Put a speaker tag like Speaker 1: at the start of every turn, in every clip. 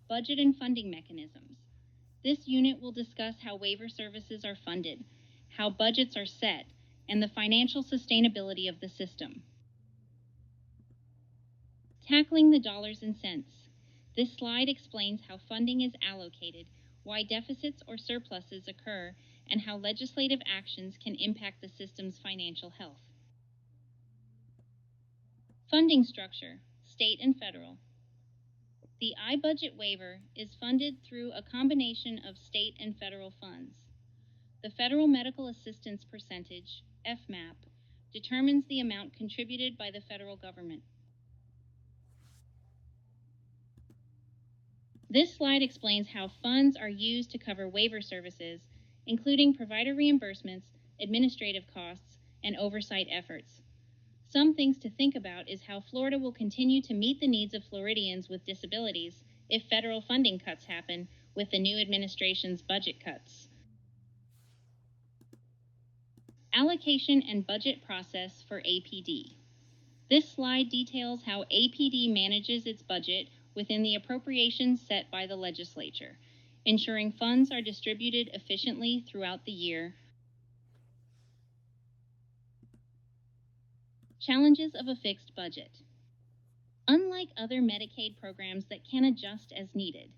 Speaker 1: Budget and funding mechanisms. This unit will discuss how waiver services are funded, how budgets are set, and the financial sustainability of the system. Tackling the dollars and cents. This slide explains how funding is allocated, why deficits or surpluses occur, and how legislative actions can impact the system's financial health. Funding structure, state and federal. The iBudget waiver is funded through a combination of state and federal funds. The Federal Medical Assistance Percentage, FMAP, determines the amount contributed by the federal government. This slide explains how funds are used to cover waiver services, including provider reimbursements, administrative costs, and oversight efforts. Some things to think about is how Florida will continue to meet the needs of Floridians with disabilities if federal funding cuts happen with the new administration's budget cuts. Allocation and budget process for APD. This slide details how APD manages its budget within the appropriations set by the legislature, ensuring funds are distributed efficiently throughout the year. Challenges of a fixed budget. Unlike other Medicaid programs that can adjust as needed,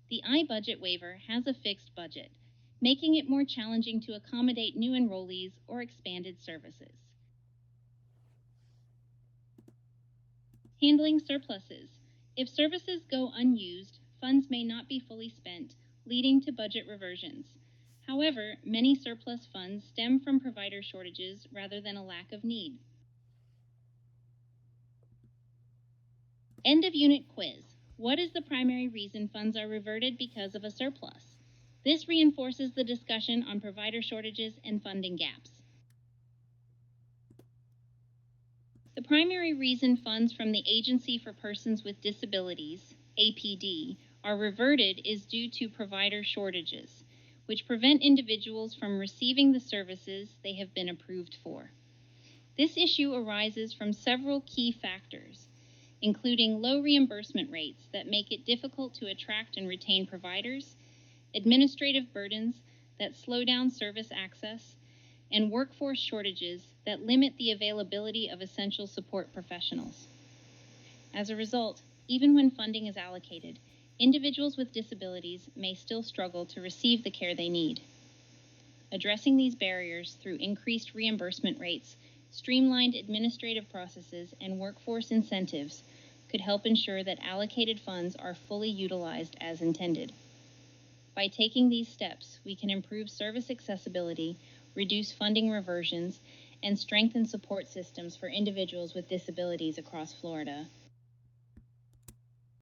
Speaker 1: the iBudget waiver has a fixed budget, making it more challenging to accommodate new enrollees or expanded services. Handling surpluses. If services go unused, funds may not be fully spent, leading to budget reversions. However, many surplus funds stem from provider shortages rather than a lack of need. End of unit quiz. What is the primary reason funds are reverted because of a surplus? This reinforces the discussion on provider shortages and funding gaps. The primary reason funds from the Agency for Persons with Disabilities, APD, are reverted is due to provider shortages, which prevent individuals from receiving the services they have been approved for. This issue arises from several key factors, including low reimbursement rates that make it difficult to attract and retain providers, administrative burdens that slow down service access, and workforce shortages that limit the availability of essential support professionals. As a result, even when funding is allocated, individuals with disabilities may still struggle to receive the care they need. Addressing these barriers through increased reimbursement rates, streamlined administrative processes, and workforce incentives could help ensure that allocated funds are fully utilized as intended. By taking these steps, we can improve service accessibility, reduce funding reversions, and strengthen support systems for individuals with disabilities across Florida.